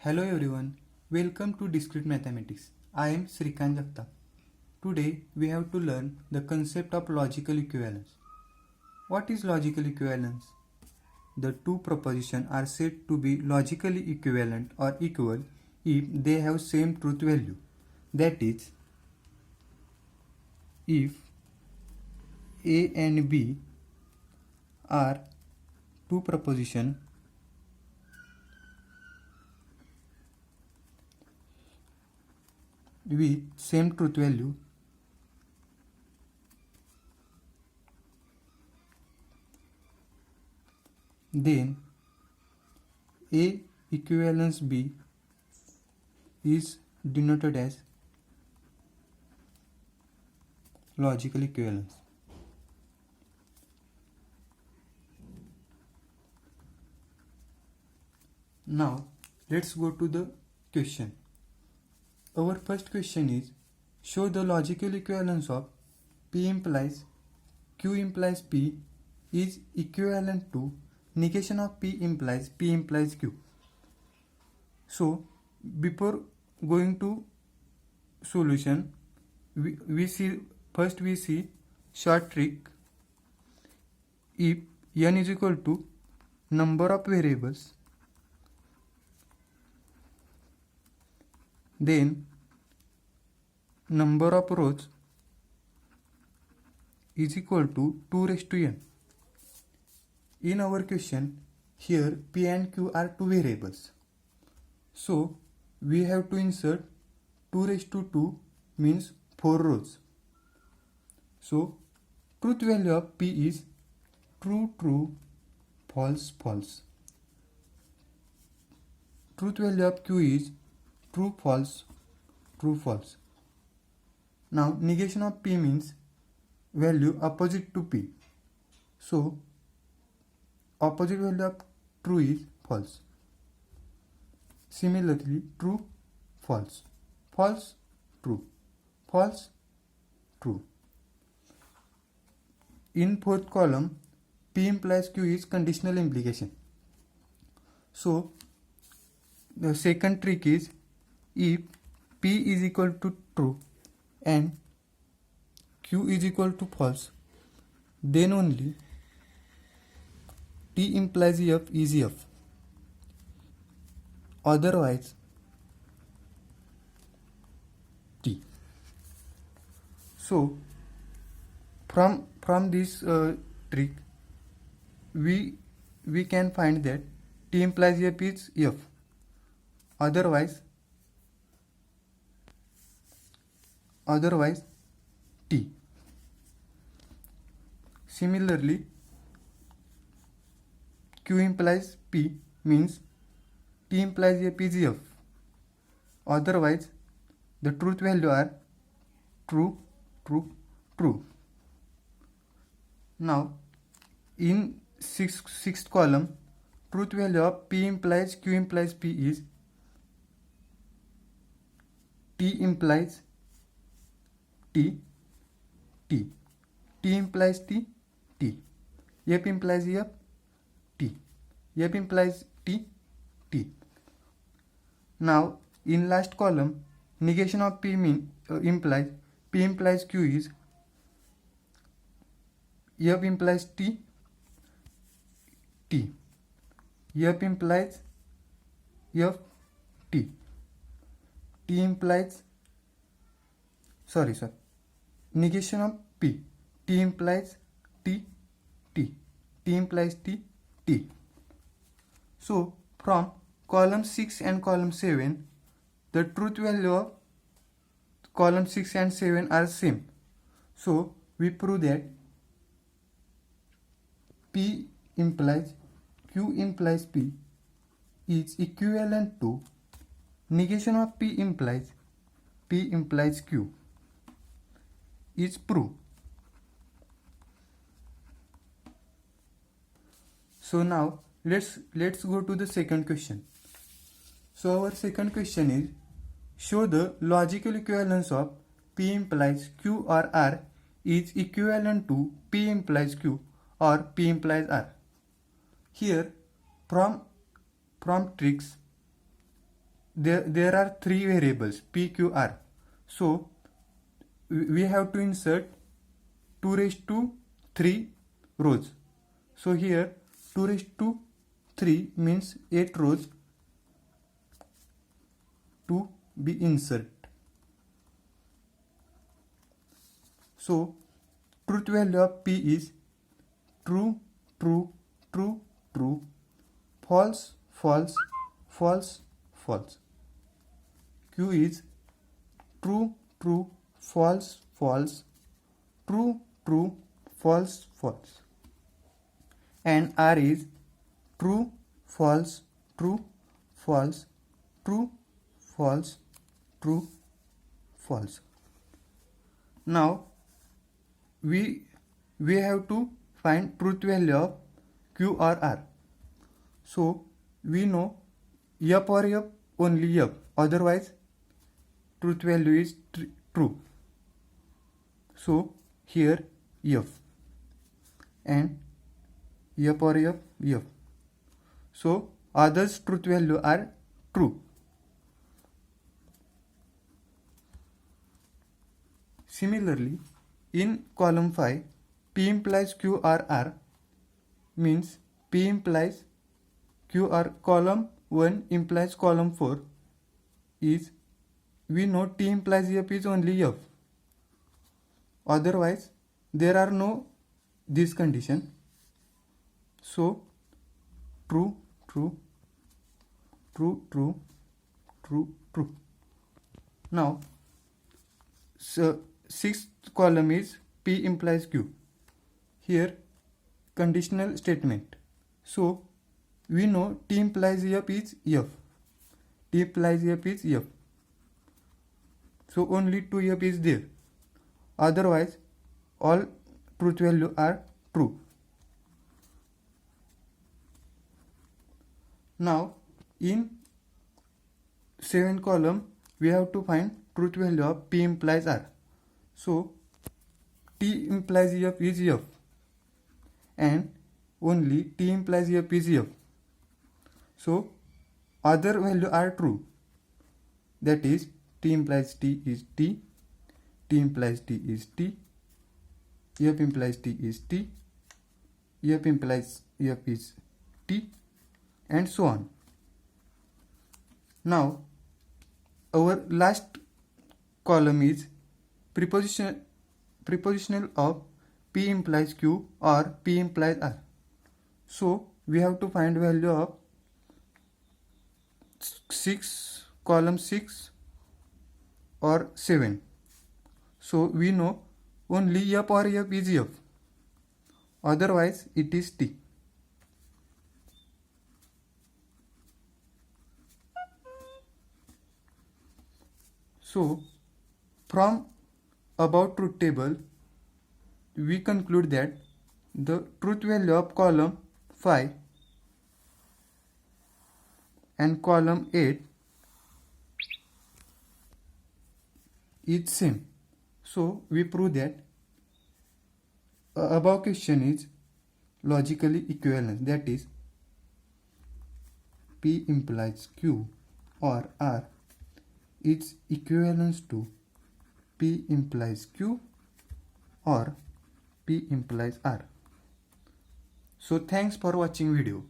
Hello everyone, welcome to Discrete Mathematics. I am Srikant Jagtap. Today we have to learn the concept of logical equivalence. What is logical equivalence? The two propositions are said to be logically equivalent or equal if they have same truth value. That is, if A and B are two propositions with same truth value, then A equivalence B is denoted as logical equivalence. Now let's go to the question. Our first question is, show the logical equivalence of P implies Q implies P is equivalent to negation of P implies Q. So before going to solution, we see short trick. If n is equal to number of variables, then number of rows is equal to 2 raised to n. In our question, here P and Q are two variables. So we have to insert 2 raised to 2 means 4 rows. So truth value of P is true, true, false, false. Truth value of Q is true, false, true, false. Now negation of P means value opposite to P. So opposite value of true is false. Similarly, true, false, false, true, false, true. In fourth column, P implies Q is conditional implication. So the second trick is, if P is equal to true and Q is equal to false, then only T implies F is F. Otherwise T. So from this trick, we can find that T implies F is F. Otherwise T. Similarly, Q implies P means T implies F is F. Otherwise the truth value are true, true, true. Now in sixth column, truth value of P implies Q implies P is T implies T, T. T implies T, T. F implies F, T. F implies T, T. Now in last column, negation of P implies P implies Q is F implies T, T. F implies F, T. T implies negation of P. T implies T, T. T implies T, T. So from column 6 and column 7, the truth value of column 6 and 7 are same. So we prove that P implies Q implies P is equivalent to negation of P implies Q is proved. So now let's go to the second question. So our second question is, show the logical equivalence of P implies Q or R is equivalent to P implies Q or P implies R. Here from tricks, there are three variables P, Q, R. So we have to insert 2 raised to 3 rows. So here 2 raised to 3 means 8 rows to be insert. So truth value of P is true, true, true, true, false, false, false, false. Q is true, true, false, false, true, true, false, false. And R is true, false, true, false, true, false, true, false. Now we have to find truth value of Q or R. So we know F or F, only F, otherwise truth value is true. So here F and F or F, F. So others truth value are true. Similarly, in column 5, P implies Q or R means P implies Q or column 1 implies column 4 is, we know T implies F is only F. Otherwise, there are no this condition. So true, true, true, true, true, true. Now, so sixth column is P implies Q. Here conditional statement. So we know T implies F is F. T implies F is F. So only 2F is there. Otherwise all truth value are true. Now in 7th column we have to find truth value of P implies R. So T implies F is F and only T implies F is F. So other value are true. That is T implies T is T, T implies T is T, F implies T is T, F implies F is T, and so on. Now our last column is prepositional of P implies Q or P implies R. So we have to find value of column 6 or 7. So we know only F or F is F. Otherwise it is T. So from above truth table we conclude that the truth value of column 5 and column 8 is same. So we prove that above question is logically equivalent, that is P implies Q or R is equivalent to P implies Q or P implies R. So thanks for watching video.